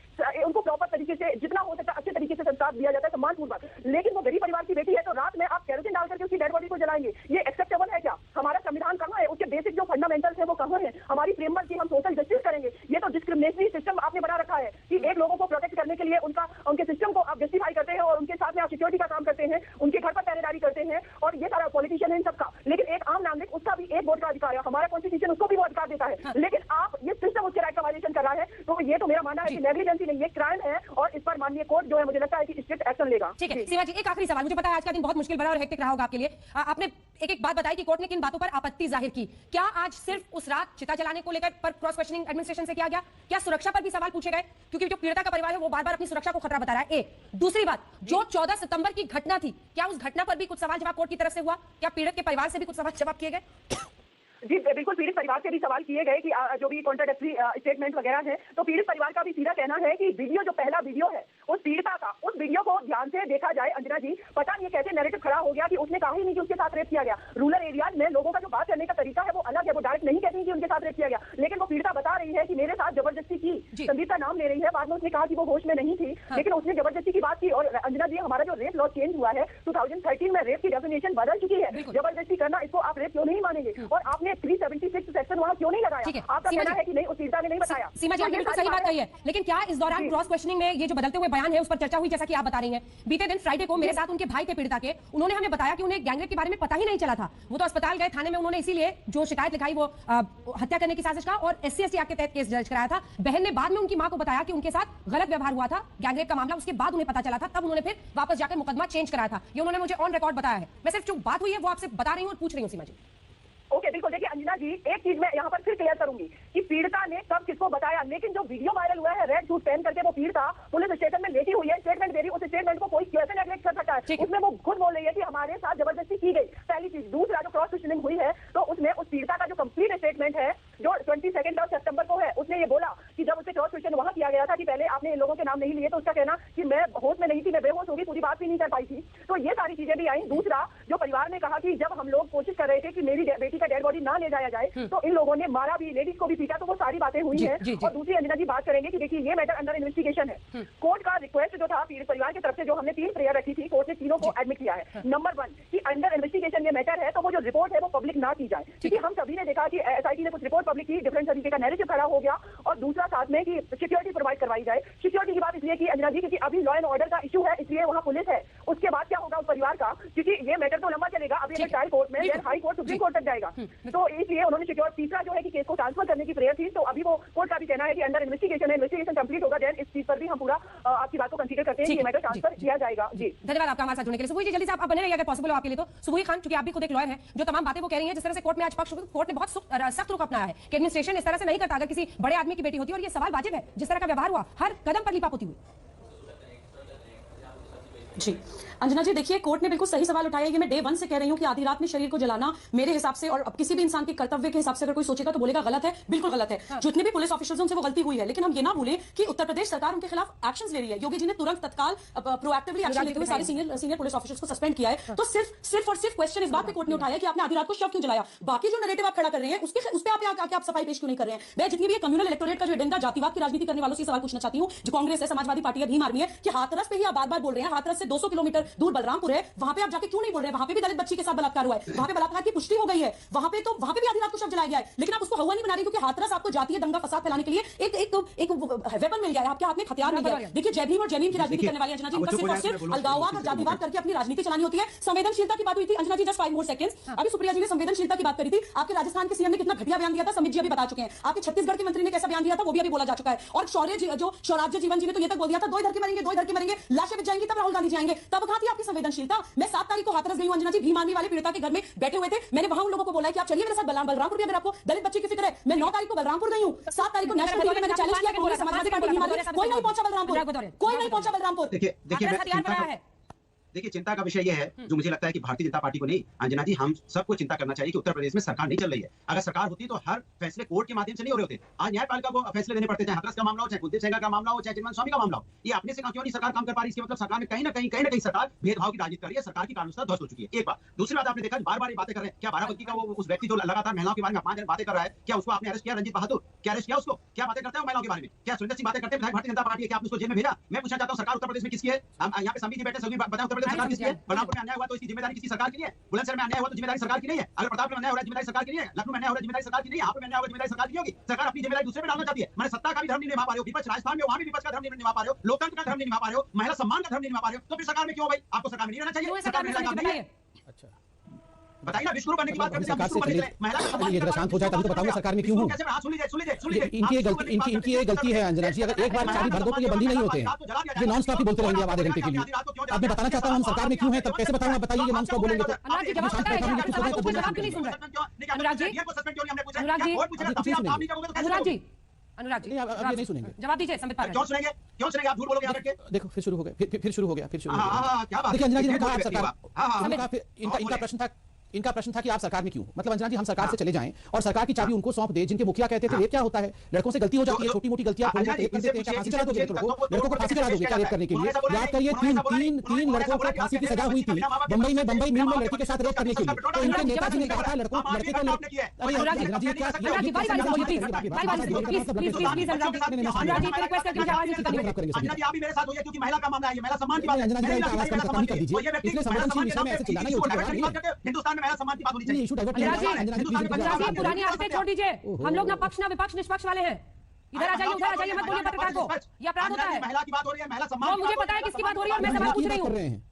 उनको प्रॉपर तरीके से जितना हो सकता है अच्छे तरीके से संस्कार दिया जाता है सम्मानपूर्वक, लेकिन वो गरीब परिवार की बेटी है तो रात में आप केरोसिन डाल करके उसकी डेड बॉडी को जलाएंगे, ये एक्सेप्टेबल है क्या? हमारा संविधान कहाँ है? उसके बेसिक जो फंडामेंटल्स है वो कहाँ है? हमारी फ्रेमवर्क की हम सोशल जस्टिस करेंगे, ये तो डिस्क्रिमिनेटरी सिस्टम आपने बना रखा है कि एक लोगों को प्रोटेक्ट करने के लिए उनके सिस्टम को आप जस्टिफाई करते हैं, और उनके साथ में आप सिक्योरिटी का काम करते हैं, उनके घर पर पहरेदारी करते हैं, और ये सारा पॉलिटिशियन है इन सबका। लेकिन एक आम नागरिक, उसका भी एक वोट का अधिकार है, हमारा कॉन्स्टिट्यूशन उसको भी वो अधिकार देता है, लेकिन आप ये सिस्टम उसके राइट का वायलेशन कर रहा है। तो ये तो मेरा मानना है कि नेग्लिजेंसी नहीं, ये क्राइम है, और इस पर माननीय कोर्ट जो है मुझे लगता है कि स्ट्रिक्ट एक्शन लेगा। ठीक है सीमा जी, एक आखिरी सवाल, मुझे पता है आज का दिन बहुत मुश्किल भरा और हेक्टिक रहा होगा आपके लिए। आपने एक बात बताई कि कोर्ट ने किन बातों पर आपत्ति जाहिर की। क्या आज सिर्फ उस रात चिता जलाने को लेकर पर क्रॉस क्वेश्चनिंग एडमिनिस्ट्रेशन से किया गया? क्या सुरक्षा पर भी सवाल पूछे गए? क्योंकि जो पीड़िता का परिवार है वो बार-बार अपनी सुरक्षा को खतरा बता रहा है। दूसरी बात, जो 14 सितंबर की घटना थी, क्या उस घटना पर भी कुछ सवाल जवाब कोर्ट की तरफ से हुआ? क्या पीड़ित के परिवार से भी कुछ सवाल जवाब किए गए? जी बिल्कुल, पीड़ित परिवार से भी सवाल किए गए कि जो भी कॉन्ट्राडिक्टरी स्टेटमेंट वगैरह है, तो पीड़ित परिवार का भी सीधा कहना है कि वीडियो जो पहला वीडियो है उस पीड़िता का, उस वीडियो को ध्यान से देखा जाए अंजना जी, पता नहीं कैसे नैरेटिव खड़ा हो गया कि उसने कहा ही नहीं कि उसके साथ रेप किया गया। रूरल एरियाज में लोगों का जो बात करने का तरीका है वो अलग है, वो डायरेक्ट नहीं कहती कि उनके साथ रेप किया गया, लेकिन वो पीड़िता बता रही है कि मेरे साथ जबरदस्ती की। संदीप का नाम ले रही है, बाद में उसने कहा कि वो होश में नहीं थी, लेकिन उसने जबरदस्ती की बात की। और अंजना जी, हमारा जो रेप लॉ चेंज हुआ है 2013 में, रेप की डेफिनेशन बदल चुकी है। जबरदस्ती करना, इसको आप रेप क्यों नहीं मानेंगे? और आपने 376 सेक्शन वहां क्यों नहीं लगाया? आपका कहना है कि नहीं, उस पीड़िता ने नहीं बताया। सीमा जी, आपने बिल्कुल सही बात कही है, लेकिन क्या इस दौरान क्रॉस क्वेश्चनिंग में ये जो बदलते हुए बयान है उस पर चर्चा हुई? जैसा कि आप बता रही हैं, बीते दिन फ्राइडे को मेरे साथ उनके भाई थे पीड़िता के, उन्होंने हमें बताया कि उन्हें गैंगरेप के बारे में पता ही नहीं चला था। वो तो अस्पताल गए, थाने में उन्होंने इसीलिए जो शिकायत लिखाई वो हत्या करने की साजिश का और SC/ST एक्ट के तहत केस दर्ज कराया था। बहन ने बाद में उनकी मां को बताया कि उनके साथ गलत व्यवहार हुआ था, गैंगरेप का मामला, उसके बाद उन्हें पता चला था, तब उन्होंने फिर वापस जाकर मुकदमा चेंज कराया था। ये उन्होंने मुझे ऑन रिकॉर्ड बताया है। मैं सिर्फ जो बात हुई है वो आपसे बता रही हूँ और पूछ रही हूँ सीमा जी। ओके, बिल्कुल। देखिए अंजना जी, एक चीज मैं यहाँ पर फिर क्लियर करूंगी कि पीड़िता ने कब किसको बताया, लेकिन जो वीडियो वायरल हुआ है रेड सूट पहन करके वो पीड़िता पुलिस स्टेशन में लेटी हुई है, स्टेटमेंट दे रही है, उस स्टेटमेंट को कोई कैसे नेगलेक्ट कर सकता है? उसमें वो खुद बोल रही है कि हमारे साथ जबरदस्ती की गई, पहली चीज। दूसरा, जो क्रॉस क्वेश्चनिंग हुई है तो उसमें उस पीड़िता का जो कंप्लीट स्टेटमेंट है जो 22 सितंबर को है, उसने ये बोला कि जब उससे क्रॉस क्वेश्चन वहां किया गया था कि पहले आपने इन लोगों के नाम नहीं लिए, तो उसका कहना कि मैं होश में नहीं थी, मैं बेहोश होगी, पूरी बात भी नहीं कर पाई थी। तो ये सारी चीजें भी आई। दूसरा, जो परिवार ने कहा कि जब हम लोग कोशिश कर रहे थे कि मेरी बेटी का डेड बॉडी ना ले जाया जाए तो इन लोगों ने मारा भी, लेडीज को भी पीटा, तो वो सारी बातें हुई हैं। और दूसरी अंजना जी बात करेंगे कि देखिए ये मैटर अंडर इन्वेस्टिगेशन है। कोर्ट का रिक्वेस्ट जो था पीड़ित परिवार की तरफ से, जो हमने 3 प्रेयर रखी थी, कोर्ट ने तीनों को एडमिट किया है। नंबर 1 कि अंडर इन्वेस्टिगेशन ये मैटर है, तो वो जो रिपोर्ट है वो पब्लिक ना की जाए, क्योंकि हम सभी ने देखा कि SIT ने कुछ रिपोर्ट पब्लिक की, डिफरेंट तरीके का नैरेटिव खड़ा हो गया। और दूसरा साथ में कि सिक्योरिटी प्रोवाइड करवाई जाए। सिक्योरिटी की बात इसलिए की अंजना जी क्योंकि अभी लॉ एंड ऑर्डर का इशू है, इसलिए वहाँ पुलिस है। उसके बाद क्या होगा उस परिवार का, क्योंकि ये मैटर तो लंबा चलेगा, अभी ट्रायल कोर्ट में, हाई कोर्ट, सुप्रीम कोर्ट तक जाएगा, तो इसलिए उन्होंने सिक्योर। तीसरा जो है कि केस को ट्रांसफर करने की प्रेयर थी, तो अभी वो कोर्ट का भी कहना है कि अंडर इन्वेस्टिगेशन है, इन्वेस्टिगेशन कंप्लीट होगा, देन इस चीज पर भी हम पूरा आपकी बात को कंसीडर करते हैं कि ये मैटर ट्रांसफर किया जाएगा। जी धन्यवाद आपका हमारे साथ जुड़ने के लिए। सुबह जी जल्दी से आप बने रहिए अगर पॉसिबल हो आपके लिए तो। सुबह खान, क्योंकि आप भी खुद एक लॉयर हैं, जो तमाम बातें वो कह रही हैं, जिस तरह से कोर्ट में आज पक्ष, कोर्ट ने बहुत सख्त रुख अपनाया है कि एडमिनिस्ट्रेशन इस तरह से नहीं करता अगर किसी बड़े आदमी की बेटी होती है, और ये सवाल वाजिब है जिस तरह का व्यवहार हुआ, हर कदम पर लिपापोती हुई। जी अंजना जी, देखिए कोर्ट ने बिल्कुल सही सवाल उठाया। ये मैं डे 1 से कह रही हूँ कि आधी रात में शरीर को जलाना मेरे हिसाब से, और अब किसी भी इंसान के कर्तव्य के हिसाब से अगर कोई सोचेगा तो बोलेगा गलत है, बिल्कुल गलत है। हाँ। जितने भी पुलिस ऑफिसर्स उनसे वो गलती हुई है, लेकिन हम ये ना भूलें कि उत्तर प्रदेश सरकार उनके खिलाफ एक्शंस ले रही है। योगी जी ने तुरंत तत्काल प्रोएक्टिवली एक्शन लेते हुए सारे सीनियर पुलिस ऑफिसर्स को सस्पेंड किया है। तो सिर्फ और सिर्फ क्वेश्चन इस बात पे कोर्ट ने उठाया कि आपने आधी रात को शव क्यों जलाया। बाकी जो नैरेटिव आप खड़ा कर रहे हैं उस पे आप सफाई पेश क्यों नहीं कर रहे हैं। मैं जितनी भी कम्युनल इलेक्टोरेट का जो एजेंडा जातिवाद की राजनीति करने वालों से सवाल पूछना चाहती हूँ, जो कांग्रेस है, समाजवादी पार्टी है, भीम आर्मी है, कि हाथरस पे ही आप बार-बार बोल रहे हैं, हाथरस से 200 किलोमीटर दूर बलरामपुर है, वहां पे आप जाके क्यों नहीं बोल रहे हैं। वहां पे भी दलित बच्ची के साथ बलात्कार हुआ है, वहां पे बलात्कार की पुष्टि हो गई है, वहां पे भी आधी रात को शव जलाया गया है, लेकिन आप उसको हवा नहीं बना रही, क्योंकि हाथरस आपको जातीय दंगा फसाद फैलाने के लिए एक वेपन मिल गया है, आपके हाथ में हथियार मिल गया है। देखिए जय भीम और जय भीम की राजनीति करने वाली अंजना जी, उनका सिर्फ और सिर्फ अलगाववाद और जातिवाद करके अपनी राजनीति चलानी होती है। संवेदनशीलता की बात हुई थी अंजना जी, जस्ट 5 मोर सेकंड्स। अभी सुप्रिया जी ने संवेदनशीलता की बात करी थी। आपके राजस्थान के सीएम ने कितना घटिया बयान दिया था, समित जी अभी बता चुके हैं। आपके छत्तीसगढ़ के मंत्री ने कैसा बयान दिया था, वो भी अभी बोला जा चुका है। और शौर्य जीवन जी ने तो ये तक बोल दिया था, दो इधर के मरेंगे, लाशें बिछ जाएंगी, तब राहुल गांधी जाएंगे। तब कहां थी आपकी संवेदनशीलता। मैं 7 तारीख को हाथरस गई हूं अंजना जी, भीम आर्मी वाले पीड़िता के घर में बैठे हुए थे। मैंने वहां उन लोगों को बोला कि आप चलिए मेरे साथ बलरामपुर भी, अगर आपको दलित बच्ची की फिक्र है। मैं 9 तारीख को बलरामपुर गई हूं, 7 तारीख को नेशनल टीवी में मैंने चैलेंज किया कि समाजवादी पार्टी भीम आर्मी, कोई नहीं पहुंचा बलरामपुर। देखिए चिंता का विषय यह है, जो मुझे लगता है कि भारतीय जनता पार्टी को नहीं, अंजना जी, हम सबको चिंता करना चाहिए कि उत्तर प्रदेश में सरकार नहीं चल रही है। अगर सरकार होती तो हर फैसले कोर्ट के माध्यम से नहीं हो रहे होते। आज न्यायपालिका को फैसले देने पड़ते, चाहे हाथरस का मामला हो, चाहे कुलदीप सेंगर का मामला हो, चाहे चिन्मय स्वामी का मामला हो। ये अपने से क्यों नहीं सरकार काम कर पा रही। इसके मतलब सरकार में कहीं ना कहीं सरकार भेदभाव की राजनीति कर रही है, सरकार की कानून व्यवस्था ध्वस्त हो चुकी है। एक बात। दूसरी बात, आपने देखा बार-बार ये बातें कर रहे हैं, क्या बाराबंकी का वो उस व्यक्ति जो लगातार महिलाओं के बारे में अपमान बातें कर रहा है, क्या उसको आपने अरेस्ट किया? रंजीत बहादुर, क्या अरेस्ट किया उसको? क्या बातें करते हैं महिलाओं के बारे में? क्या सुरेंद्र सिंह बातें करते हैं भारतीय जनता पार्टी है, क्या आपने उसको जेल में भेजा? मैं पूछना चाहता हूं सरकार उत्तर प्रदेश में किसकी है? यहाँ पे सभी जी बैठे, सभी बताएं उत्तर प्रदेश सरकार किसकी है? बलरामपुर में अन्याय हुआ तो इसकी जिम्मेदारी किसी सरकार की नहीं है। बुलंदशहर में अन्याय हुआ तो जिम्मेदारी सरकार की नहीं है। अगर प्रताप में अन्याय हो रहा है जिम्मेदारी सरकार की नहीं है। लखनऊ में अन्याय हो रहा है जिम्मेदारी सरकार की नहीं है। यहाँ पे अन्याय हो रहा है जिम्मेदारी सरकार की नहीं होगी। सरकार अपनी जिम्मेदारी दूसरे पे डालना चाहती है। मैंने सत्ता का भी धर्म नहीं निभा पा रहे हो, विपक्ष राजस्थान में वहां भी विपक्ष का धर्म नहीं निभा पा रहे हो, लोकतंत्र का धर्म नहीं निभा पा रहे हो, महिला सम्मान का धर्म नहीं निभा पा रहे हो, तो फिर सरकार में क्यों भाई? आपको सरकार में नहीं रहना चाहिए। सरकार में नहीं है। अच्छा बताइए ना, विश्वगुरु बनने की बात करते हैं, महिला का सम्मान, ये शांत हो जाए तब तो बताऊंगा सरकार में क्यों हूं। इनकी एक गलती है अंजना जी, अगर एक बार चाबी भर दो तो ये बंदी नहीं होते हैं। ये नॉन स्टॉप ही बोलते रहेंगे आधे घंटे के लिए। अब मैं बताना चाहता हूं हम सरकार में क्यों हैं, तब कैसे बताऊंगा? बताइए, ये नॉन स्टॉप बोलेंगे तो अनुराग जी नहीं सुनेंगे। जवाब दीजिए। क्यों सुनेंगे आप? झूठ बोलोगे आकर के। देखो फिर शुरू हो गया, फिर शुरू हो गया। देखिए अंजना जी ने कहा आप सरकार, इनका प्रश्न था कि आप सरकार में क्यों? मतलब अंजना जी हम सरकार से चले जाएं और सरकार की चाबी उनको सौंप दे, जिनके मुखिया कहते थे रेप क्या होता है, लड़कों से गलती हो जाती है, छोटी मोटी गलतियां फांसी चला दोगे, लड़कों को फांसी चला दोगे क्या रेप करने के लिए? याद करिए तीन लड़कों को फांसी की सजा हुई थी बंबई मिल में लड़की के साथ रेप करने के लिए। तो इनके नेताजी ने कहा था लड़के पुरानी आदतें छोड़ दीजिए। हम लोग ना पक्ष ना विपक्ष निष्पक्ष वाले हैं। इधर आ जाइए, उधर आ जाइए, मत बोलिए पत्रकार को, ये अपराध होता है। महिला की बात हो रही है, महिला सम्मान, मुझे पता है किसकी बात हो रही है और मैं सवाल पूछ रही हूँ।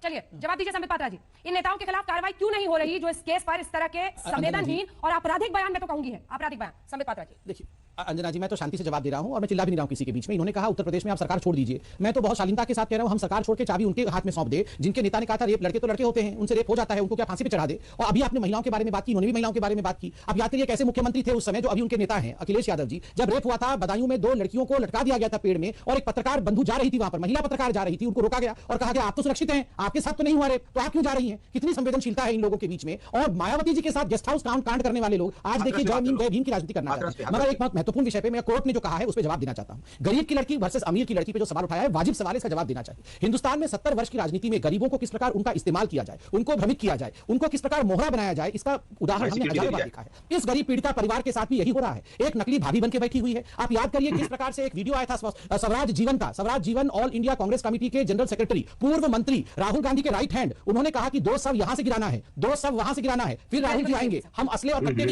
चलिए जवाब दीजिए संबित पात्रा जी, इन नेताओं के खिलाफ कार्रवाई क्यों नहीं हो रही जो इस केस पर इस तरह के संवेदनहीन और आपराधिक बयान में तो कहूंगी है आपराधिक बयान? संबित पात्रा जी देखिए अंजना जी, मैं तो शांति से जवाब दे रहा हूं और मैं चिल्ला भी नहीं रहा हूं किसी के बीच में। इन्होंने कहा उत्तर प्रदेश में आप सरकार छोड़ दीजिए, मैं तो बहुत शालीनता के साथ कह रहा हूं हम सरकार छोड़ के चाबी उनके हाथ में सौंप दे जिनके नेता ने कहा था रेप लड़के तो लड़के होते हैं, उनसे रेप हो जाता है, उनको क्या फांसी पे चढ़ा दे। और अभी आपने महिलाओं के बारे में बात की, उन्होंने भी महिलाओं के बारे में बात की। अब याद करिए कैसे मुख्यमंत्री थे उस समय जो अभी उनके नेता हैं, अखिलेश यादव जी। जब रेप हुआ था बदायूं में 2 लड़कियों को लटका दिया गया था पेड़ में और एक पत्रकार बंधु जा रही थी वहां पर, महिला पत्रकार जा रही थी, उनको रोका गया और कहा गया आप तो सुरक्षित हैं, आपके साथ तो नहीं हुआ रेप, तो आप क्यों जा रही हैं? कितनी संवेदनशीलता है इन लोगों के बीच में। और मायावती जी के साथ गेस्ट हाउस कांड करने वाले लोग आज देखिए जय भीम की राजनीति करना चाहते हैं। मगर एक महत्वपूर्ण विषय पे मैं कोर्ट ने जो कहा है उस पर जवाब देना चाहता हूं। गरीब की लड़की वर्सेस अमीर की लड़की पे जो सवाल उठाया है वाजिब सवाल है, इसका जवाब देना चाहिए। हिंदुस्तान में 70 वर्ष की राजनीति में गरीबों को किस प्रकार उनका इस्तेमाल किया जाए, उनको भ्रमित किया जाए, उनको किस प्रकार मोहरा बनाया जाए, इसका उदाहरण हमने हजारों बार देखा है। इस गरीब पीड़िता परिवार के साथ भी यही हो रहा है। एक नकली भाभी बन के बैठी हुई है। आप याद करिए किस प्रकार से एक वीडियो आया था स्वराज जीवन का। स्वराज जीवन ऑल इंडिया कांग्रेस कमेटी के जनरल सेक्रेटरी, पूर्व मंत्री राहुल गांधी के राइट हैंड, उन्होंने कहा कि 2 शव यहां से गिराना है, 2 शव वहां से गिराना है, फिर राहुल जी आएंगे, हम असले और कट्टे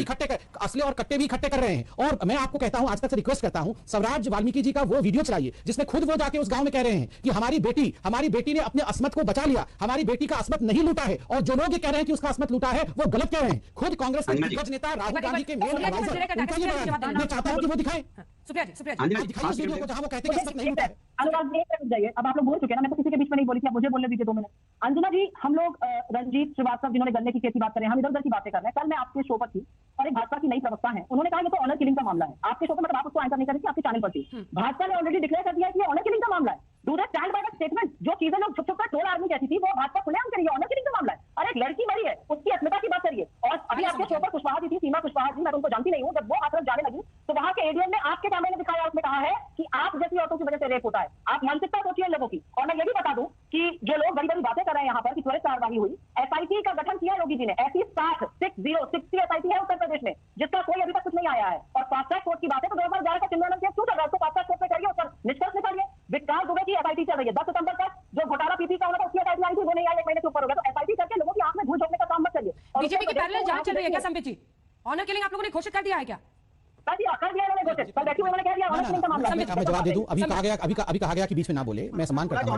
भी इकट्ठे कर रहे हैं। और मैं आपको कहता हूं, आज तक से रिक्वेस्ट करता हूं, स्वराज वाल्मीकि जी का वो वीडियो चलाइए जिसमें खुद वो जाके उस गांव में कह रहे हैं कि हमारी बेटी ने अपने अस्मत को बचा लिया, हमारी बेटी का अस्मत नहीं लूटा है, और जो लोग ये कह रहे हैं कि उसका अस्मत लूटा है वो गलत कह रहे हैं। खुद कांग्रेस के दिग्गज नेता राहुल गांधी के मेन एडवाइजर, उनका ये बयान मैं चाहता हूं कि वो दिखाएं। सुप्रिया जी दिखाइए उस वीडियो को जहां वो कहते हैं कि अस्मत नहीं लूटा है। अनुराग जाइए, अब आप लोग बोल चुके हैं ना, मैं तो किसी के बीच में नहीं बोली थी, आप मुझे बोलने दीजिए 2 मिनट। अंजना जी, हम लोग रंजीत श्रीवास्तव जिन्होंने गन्ने की खेती बात कर रहे हैं, हम इधर की बातें कर रहे हैं। कल मैं आपके शो पर थी और एक भाजपा की नई प्रवक्ता है, उन्होंने कहा ये तो ऑनर किलिंग का मामला है। आपके शो पर मतलब आप उसको एंकर नहीं कर रही थी, आपके चैनल पर थी। भाजपा ने ऑलरेडी डिक्लेयर कर दिया है कि ऑनर किलिंग का मामला है। Do they stand by the statement? जो चीजें लोग छुप छुप कर ट्रोल आर्मी बता दूं कि जो लोग बड़ी बड़ी बातें कर रहे हैं यहाँ पर कि त्वरित कार्यवाही हुई, एसआईटी का गठन किया योगी जी ने। ऐसी 60 एसआईटी है उत्तर प्रदेश में जिसका कोई अभी तक कुछ नहीं आया है। और फास्ट ट्रैक कोर्ट की बात है तो 2011 का चिन्मयानंद केस क्यों चल रहा है, उसको फास्ट ट्रैक कोर्ट में करिए, उसका निष्कर्ष निकालिए। विकास दुबे की एसआईटी चल रही है 10 सितंबर तक, जो घोटाला पीपी का होगा उसकी एसआईटी आई थी, वो नहीं आई, 1 महीने से ऊपर हो गया। तो एसआईटी करके लोगों की आंख में धूल झोंकने का काम मत करिए। बीजेपी की पैरेलल जांच चल रही है क्या संबित जी? ऑनर किलिंग आप लोगों ने घोषित कर दिया है क्या? कर दिया उन्होंने घोषित, कल बैठी हुई उन्होंने कह दिया ऑनर किलिंग का मामला। मैं जवाब दे दूं। अभी कहा गया कि बीच में ना बोले, मैं सम्मान करता हूं।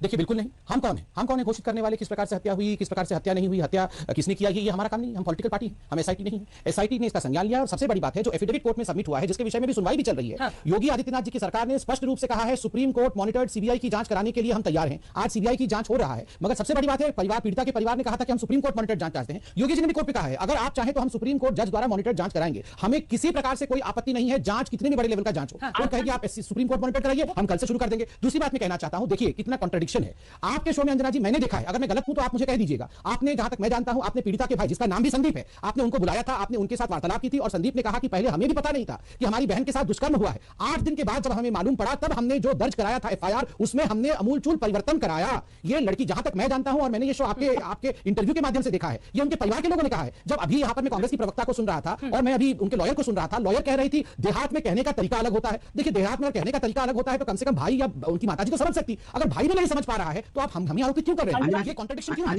देखिए बिल्कुल नहीं, हम कौन है घोषित करने वाले किस प्रकार से हत्या हुई, किस प्रकार से हत्या नहीं हुई, हत्या किसने किया, ये हमारा काम नहीं। हम पॉलिटिकल पार्टी, हम एसआईटी नहीं। एसआईटी ने इसका संज्ञान लिया और सबसे बड़ी बात है जो एफिडेविट कोर्ट में सबमिट हुआ है, जिसके विषय में भी सुनवाई भी चल रही है। योगी आदित्यनाथ जी की सरकार ने स्पष्ट रूप से कहा है सुप्रीम कोर्ट मॉनिटर्ड सीबीआई की जांच कराने के लिए हम तैयार हैं। आज सीबीआई की जांच हो रहा है, मगर सबसे बड़ी बात है परिवार, पीड़िता के परिवार ने कहा था कि हम सुप्रीम कोर्ट मॉनिटर्ड जांच चाहते हैं। योगी जी ने भी कोर्ट में कहा है अगर आप चाहें तो हम सुप्रीम कोर्ट जज द्वारा मॉनिटर्ड जांच कराएंगे, हमें किसी प्रकार से कोई आपत्ति नहीं है। जांच कितने भी बड़े लेवल का जांच हो, कोर्ट कहेगी आप सुप्रीम कोर्ट मॉनिटर कराइए, हम कल से शुरू कर देंगे। दूसरी बात मैं कहना चाहता हूं, देखिए कितना कॉन्ट्रडिक्शन है आपके शो में अंजना जी। मैंने देखा है, अगर मैं गलत हूं तो आप मुझे कह दीजिएगा। आपने जहां तक मैं जानता हूं, आपने पीड़िता के भाई जिसका नाम भी संदीप है, आपने उनको बुलाया था, आपने उनके साथ वार्तालाप की थी और संदीप ने कहा कि पहले हमें भी पता नहीं था कि हमारी बहन के साथ दुष्कर्म हुआ है। 8 दिन के बाद जब हमें मालूम पड़ा तब हमने जो दर्ज कराया था एफआईआर, उसमें हमने अमूलचूल परिवर्तन कराया। ये लड़की जहां तक मैं जानता हूं और मैंने ये शो आपके इंटरव्यू के माध्यम से देखा है, ये उनके परिवार के लोगों ने कहा है। जब अभी यहां पर मैं कांग्रेस की प्रवक्ता को सुन रहा था और मैं अभी उनके लॉयर को सुन रहा था, लॉयर कह रही थी देहात में कहने का तरीका अलग होता है। देखिए देहात में कहने का तरीका अलग होता है तो कम से कम भाई या उनकी माताजी को समझ सकती। अगर भाई भी नहीं समझ पा रहा है तो आप हम आरोपित क्यों कर रहे हैं? ये कॉन्ट्रडिक्शन क्यों है?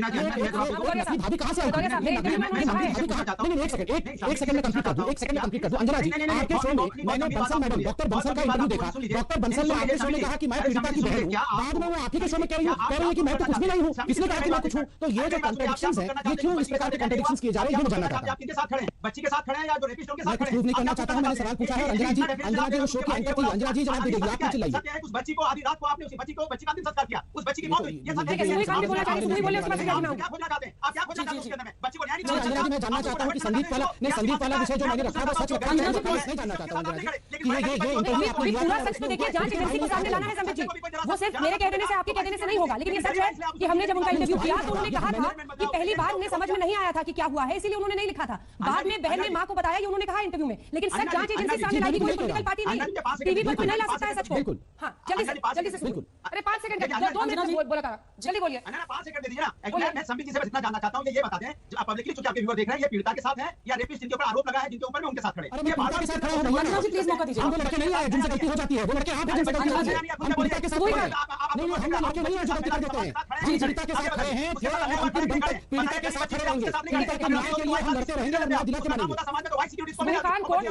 भाभी कहां से आई? एक सेकंड में कंप्लीट कर दूं, अंजना जी आपके शो में मैंने बंसल मैडम डॉक्टर बंसल का इंटरव्यू देखा। डॉक्टर बंसल ने आपके शो में कहा कि मैं पीड़िता की बहन हूं, बाद में वो आप ही के शो में कह रही है कि मैं तो कुछ भी नहीं हूं, किसने कहा कि मैं कुछ हूं? तो ये जो कॉन्ट्रडिक्शंस है ये क्यों इस प्रकार के कॉन्ट्रडिक्शंस किए जा रहे हैं, ये मैं जानना चाहता हूं। आप किसके साथ खड़े हैं? बच्ची के साथ खड़े हैं या जो रेपिस्ट उनके साथ खड़े हैं? प्रूव नहीं करना चाहता हूं, मैंने सवाल पूछा है। अंजना जी वो शो की एंकर थी, अंजना जी जवाब दीजिए, आप चिल्लाइए। सत्य है उस बच्ची को आधी रात को आपने उस बच्ची का अंतिम संस्कार किया, उस बच्ची की मौत हुई, ये सत्य है। सुबह काम बोलना चाहिए, सुबह बोलिए उसके बाद क्या खोजना चाहते हैं? आप क्या खोजना चाहते हैं उसके अंदर में? बच्ची को न्याय नहीं अंजना जी मैं जानना चाहता हूं कि संदीप वाला विषय जो मैंने रखा है सच रखा है, नहीं जानना चाहता हूं अंजना जी कि ये इंटरव्यू आपने लिया पूरा सच तो देखिए, जांच एजेंसी को सामने लाना है संबित जी। वो सिर्फ मेरे कह देने से, आपके कह देने से नहीं होगा, लेकिन ये सच है कि हमने जब उनका इंटरव्यू किया तो उन्होंने कहा था कि पहली बार उन्हें समझ में नहीं आया था कि क्या हुआ है, इसलिए उन्होंने नहीं लिखा था। बाद में बहन ने मां को बताया, ये उन्होंने कहा इंटरव्यू में। लेकिन सच जांच एजेंसी सामने लाएगी, कोई पॉलिटिकल पार्टी नहीं, टीवी पर कोई नहीं ला सकता है सच को। हां जल्दी से बिल्कुल। अरे 5 सेकंड 2 मिनट बोला था, जल्दी बोलिए। 5 सेकंड दे दीजिए ना। एक्चुअली मैं संबित जी से बस इतना जानना चाहता हूं कि ये बता दें जो आप पब्लिकली चूंकि आपके व्यूअर देख रहे हैं, ये पीड़िता के साथ है या रेपिस्ट जिनके ऊपर आरोप लगा है, जिनके ऊपर में उनके साथ खड़े हैं? ये बात के साथ खड़े हो अंजना जी प्लीज मौका दीजिए। हम लड़के नहीं आए जिनसे गलती हो जाती है, वो लड़के आप हैं जिनसे गलती होती है। हम पीड़िता के साथ खड़े हैं, नहीं हम लड़के नहीं हैं जो गलती कर देते हैं। हम पीड़िता के साथ खड़े हैं, फिर हम अंतिम दिन तक पीड़िता के साथ खड़े रहेंगे। पीड़िता के न्याय के लिए हम लड़ते रहेंगे और न्याय दिला के मानेंगे। कोर्ट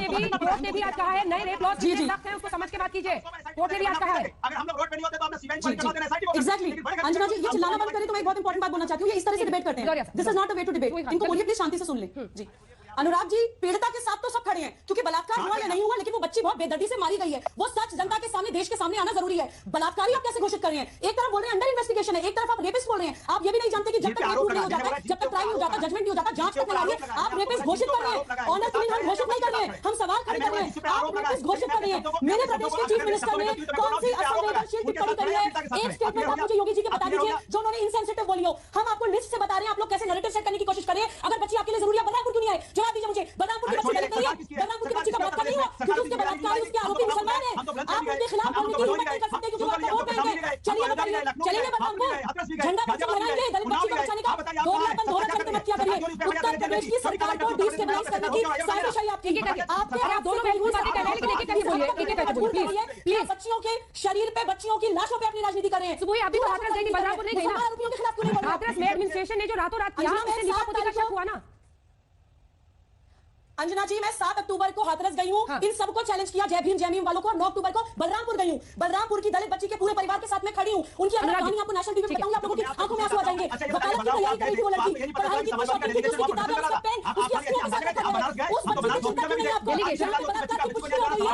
ने भी आज कहा है नए रेप लॉज सख्त हैं, उसको समझ के बात कीजिए। कोर्ट ने भी आज कहा है। अगर हम लोग रोड पे नहीं होते तो हमने सीबीआई को करवा देना एसआईटी को। एग्जैक्टली अंजना जी ये चिल्लाना बंद करें तो मैं एक बहुत इंपॉर्टेंट बात बोलना चाहती हूँ। ये इस तरह से डिबेट करते हैं, this is not a way to debate. इनको बोलिए प्लीज शांति से सुन ले। जी अनुराग जी पीड़िता के साथ तो सब खड़े हैं क्योंकि बलात्कार हुआ या नहीं हुआ, लेकिन वो बच्ची बहुत बेदर्दी से मारी गई है। वो सच जनता के सामने, देश के सामने आना जरूरी है। बलात्कारी आप कैसे घोषित कर रहे हैं? एक तरफ बोल रहे हैं अंडर इन्वेस्टिगेशन है, एक तरफ आप रेपिस्ट बोल रहे हैं। आप ये भी नहीं जानते कि जब तक नहीं हो जाता, जब तक ट्रायल नहीं हो जाता, जजमेंट नहीं हो जाता, जांच करने वाले आप रेपिस्ट घोषित कर रहे हैं। ऑनर किलिंग हम घोषित नहीं कर रहे हैं, हम सवाल खड़े कर रहे हैं। आप रेपिस्ट घोषित कर रहे हैं। मेरे प्रदेश के चीफ मिनिस्टर ने कौन सी असंवेदनशील टिप्पणी करी है? एक स्टेटमेंट आप मुझे योगी जी के बता दीजिए जो उन्होंने इनसेंसिटिव बोली हो। हम आपको लिस्ट से बता रहे हैं, आप लोग कैसे नैरेटिव सेट करने की कोशिश कर रहे हैं। अगर बच्ची आपके लिए जरूरी है, बलरामपुर क्यों नहीं आए? जवाब दीजिए मुझे। बलरामपुर की बच्ची गलत नहीं है, बलरामपुर की बच्ची का बलात्कार नहीं हुआ क्योंकि उसके बलात्कारी, उसके आरोपी मुसलमान हैं। आप उनके खिलाफ बोलने की हिम्मत नहीं कर सकते क्योंकि वो आपका वोट देंगे। चलिए बताइए, चलिए बलरामपुर झंडा कब से लगाएंगे दलित बच्ची को बचाने का? गोलियां बंद हो रहा है, मत किया करिए। उत्तर प्रदेश की सरकार को डिस्टेबलाइज करने की साजिश है आपकी। आपके आप दोनों पहलू बातें कर रहे हैं, लेकिन एक-एक करके बोलिए, एक-एक करके बोलिए प्लीज। बच्चियों के शरीर पे, बच्चियों की लाशों पे अपनी राजनीति कर रहे हैं। सुबह अभी तो हाथरस गई थी, बलरामपुर नहीं गई ना। आरोपियों के खिलाफ क्यों नहीं बोल रहे? हाथरस में एडमिनिस्ट्रेशन ने जो रातों रात किया, उससे नीता पोती का शक हुआ ना। अंजना जी मैं 7 अक्टूबर को हाथरस गई हूँ, इन सबको चैलेंज किया, जय भीम जय भीम वालों को। 9 अक्टूबर को बलरामपुर गई हूँ, बलरामपुर की दलित बच्ची के पूरे परिवार के साथ में खड़ी हूँ। उनकी अगर कहानी आपको नेशनल टीवी पे बताऊंगी, आप लोगों की आंखों में आंसू आ जाएंगे। वकालत की तैयारी करी थी वो लड़की, पढ़ाई की कोशिश की थी, उसकी किताबें, उसका पेन, उसकी अस्थियों के साथ रखा गया है। उस बच्ची की चिंता क्यों नहीं आपको? यहाँ पे बलात्कार की पुष्टि हो रही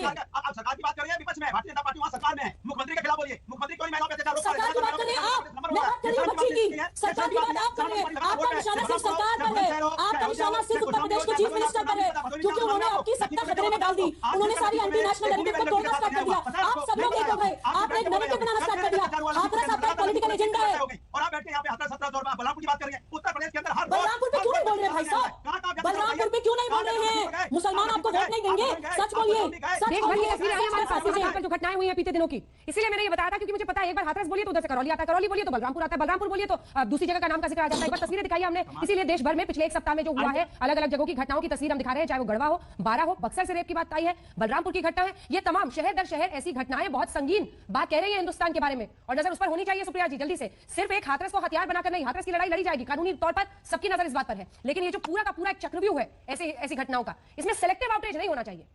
है, आप सरकार की बात कर रहे हैं, विपक्ष में भारतीय जनता पार्टी वहां सरकार में है। मुख्यमंत्री के खिलाफ बोलिए, मुख्यमंत्री कोई महिलाओं पे अत्याचार रोक रहा है। सरकार की बात कर रहे हैं आप, मैं बात कर रही हूँ बच्ची की। सरकार की बात आप कर रहे हैं, आपका निशाना सिर्फ सरकार पर है, आपका निशाना सिर्फ उत्तर प्रदेश के चीफ मिनिस्टर पर है, क्योंकि उन्होंने आपकी सत्ता खतरे में डाल दी। उन्होंने सारी एंटी नेशनल नैरेटिव को तोड़ना स्टार्ट कर दिया। आप सब लोग एक हो गए, आपने एक नैरेटिव बनाना स्टार्ट कर दिया। हाथरस आपका पॉलिटिकल एजेंडा है। और आप बैठे यहाँ पे हाथरस 17 और बलरामपुर की बात करेंगे। उत्तर प्रदेश के अंदर हर बलरामपुर पे क्यों नहीं बोल रहे भाई साहब? बलरामपुर पे क्यों नहीं बोल रहे हैं? मुसलमान आपको वोट नहीं देंगे, सच बोलिए। सच बोलिए, यहाँ पर जो घटनाएं हुई हैं बीते दिनों की, इसीलिए मैंने ये बताया था क्योंकि मुझे पता है एक बार हाथरस बोलिए तो उधर से करौली आता है, करौली बोलिए तो बलरामपुर आता है, बलरामपुर बोलिए तो दूसरी जगह का नाम का जिक्र आ जाता है। एक बार तस्वीरें दिखाई हमने, इसीलिए देश भर में पिछले एक सप्ताह में जो हुआ है अलग अलग जगहों की घटनाओं की तस्वीर हम दिखा रहे हैं, चाहे वो गढ़वा हो, बारा हो, बक्सर से रेप की बात आई है, बलरामपुर की घटना है, ये तमाम शहर दर शहर ऐसी घटनाएं बहुत संगीन बात कह रही है हिंदुस्तान के बारे में और नजर उस पर होनी चाहिए। सुप्रिया जी जल्दी से, सिर्फ एक हाथरस को हथियार बनाकर नहीं, हाथरस की लड़ाई लड़ी जाएगी, कानूनी तौर पर सबकी नजर इस बात पर है, लेकिन ये जो पूरा का पूरा एक चक्रव्यूह है ऐसी घटनाओं का, इसमें सेलेक्टिव आउटरीच नहीं होना चाहिए।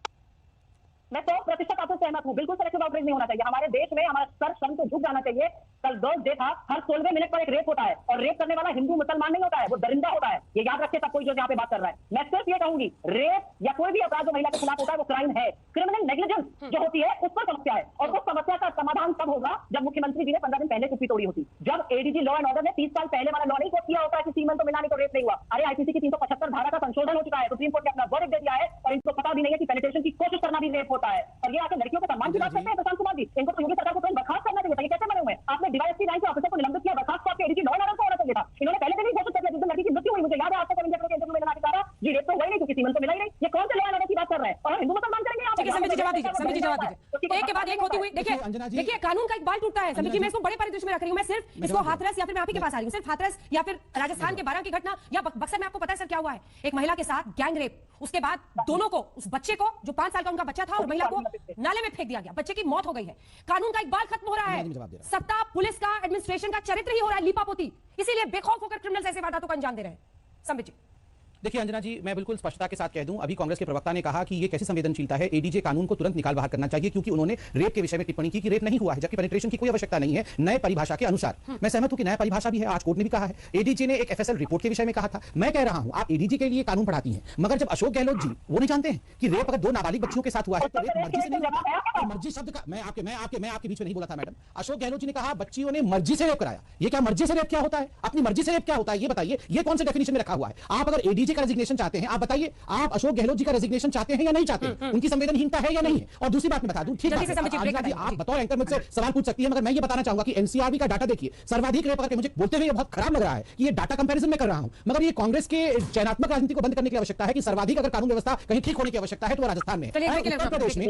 मैं 100% आपसे सहमत हूं, बिल्कुल सेलेक्टिव आउटरीच नहीं होना चाहिए। हमारे देश में हमारा सर शर्म से झुक जाना चाहिए। कल गर्ल्स डे था, हर 16वें मिनट पर एक रेप होता है और रेप करने वाला हिंदू मुसलमान नहीं होता है, वो दरिंदा होता है। ये याद रखे सब कोई जो यहाँ पे बात कर रहा है। मैं सिर्फ ये कहूंगी, रेप या कोई भी अपराध जो महिला के खिलाफ होता है वो क्राइम है। क्रिमिनल नेग्लिजेंस जो होती है उस पर समस्या है और उस समस्या का समाधान तब होगा जब मुख्यमंत्री जी ने 15 दिन पहले चुप्पी तोड़ी होती, जब एडीजी लॉ एंड ऑर्डर ने 30 साल पहले वाला लॉ नहीं कोट किया होता है कि सीमन तो मिला नहीं तो रेप नहीं हुआ। अरे आईपीसी की 375 धारा का संशोधन हो चुका है, सुप्रीम कोर्ट ने अपना वर्डिक्ट दे दिया है और इनको पता भी नहीं है कि पेनिट्रेशन की कोशिश करना भी रेप होता है। और ये आके लड़कियों के सम्मान की बात करते हैं प्रशांत कुमार जी, इनको तो योगी सरकार को तुरंत बर्खास्त करना चाहिए था। ये कैसे बने हुए? आपने डीवाईएसपी रैंक के ऑफिसर को निलंबित किया, बर्खास्त आपके एडीजी लॉ एंड ऑर्डर को होना चाहिए था। इन्होंने पहले दिन ही घोषित कर दिया जिस दिन लड़की की मृत्यु हुई, मुझे याद है आपको कभी इंटरव्यू में लाके कहा जी रेप तो हुआ ही नहीं क्योंकि सीमन तो मिला ही नहीं। ये कौन से लॉ एंड ऑर्डर की बात कर रहे हैं? और हिंदू मुसलमान करेंगे आप? समिति जवाब दीजिए, समिति जवाब दीजिए, एक के बाद एक होती हुई। देखिए कानून का एक बाल टूटता है समिति, मैं इसको बड़े परिदृश्य में रख रही हूँ। मैं सिर्फ इसको हाथरस या फिर मैं आप ही के पास आ रही हूँ, सिर्फ हाथरस या फिर राजस्थान के बारह की घटना या बक्सर में आपको पता है सर क्या हुआ है? एक महिला के साथ गैंग रेप, उसके बाद दोनों को, उस बच्चे को जो 5 साल का उनका बच्चा था और महिला को नाले में फेंक दिया गया, बच्चे की मौत हो गई है। कानून का एक बाल खत्म हो रहा है, सत्ता पुलिस का एडमिनिस्ट्रेशन का चरित्र ही हो रहा है लीपापोती, इसीलिए बेखौफ होकर क्रिमिनल्स ऐसे वारदातों को अंजाम दे रहे हैं। संबित जी देखिए अंजना जी, मैं बिल्कुल स्पष्टता के साथ कह दूं, अभी कांग्रेस के प्रवक्ता ने कहा कि ये कैसी संवेदनशीलता है, एडीजे कानून को तुरंत निकाल बाहर करना चाहिए क्योंकि उन्होंने रेप के विषय में टिप्पणी की कि रेप नहीं हुआ है, जबकि पेनिट्रेशन की कोई आवश्यकता नहीं है नए परिभाषा के अनुसार। मैं सहमत हूं कि नया परिभाषा भी है, आज कोर्ट ने भी कहा है। एडीजे ने एक एफएसएल रिपोर्ट के विषय में कहा था। मैं कह रहा हूं आप एडीजे के लिए कानून पढ़ाती हैं, मगर जब अशोक गहलोत जी वो नहीं जानते हैं कि रेप अगर 2 नाबालिग बच्चियों के साथ हुआ है तो रेप मर्जी से नहीं होता। मर्जी शब्द का मैं आपके बीच में नहीं बोला था मैडम। अशोक गहलोत जी ने कहा बच्चियों ने मर्जी से रेप कराया। ये क्या मर्जी से रेप क्या होता है? अपनी मर्जी से रेप क्या होता है ये बताइए, ये कौन से डेफिनेशन में रखा हुआ है? आप अगर एडीजे का रेजिग्नेशन चाहते हैं, आप बताइए आप अशोक गहलोत जी का रेजिग्नेशन चाहते हैं या नहीं चाहते? उनकी संवेदनहीनता है या नहीं है? और दूसरी बात मैं बता दूं, ठीक है आप बतौर एंकर मुझसे सवाल पूछ सकती है, मगर मैं ये बताना चाहूंगा कि एनसीआरबी का डाटा देखिए, सर्वाधिक रेप करके मुझे बोलते हुए बहुत खराब लग रहा है कि ये डाटा कंपैरिजन में कर रहा हूं, मगर ये कांग्रेस के चयनात्मक राजनीति को बंद करने की आवश्यकता है कि सर्वाधिक अगर कानून व्यवस्था कहीं ठीक होने की आवश्यकता है तो राजस्थान में, उत्तर प्रदेश में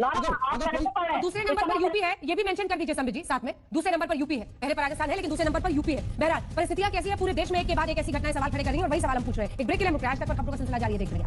दूसरे नंबर पर यूपी है, ये भी मेंशन कर दीजिए संबित जी साथ में। दूसरे नंबर पर यूपी है, पहले पर राजस्थान है लेकिन दूसरे नंबर पर यूपी है। बहरहाल परिस्थितियां कैसी है पूरे देश में, एक के बाद एक ऐसी घटनाएं सवाल खड़े कर रही हैं और वही सवाल हम पूछ रहे हैं। एक ब्रेक के लिए हम प्रयास तक खबरों का सिलसिला जारी है, देख रहे हैं।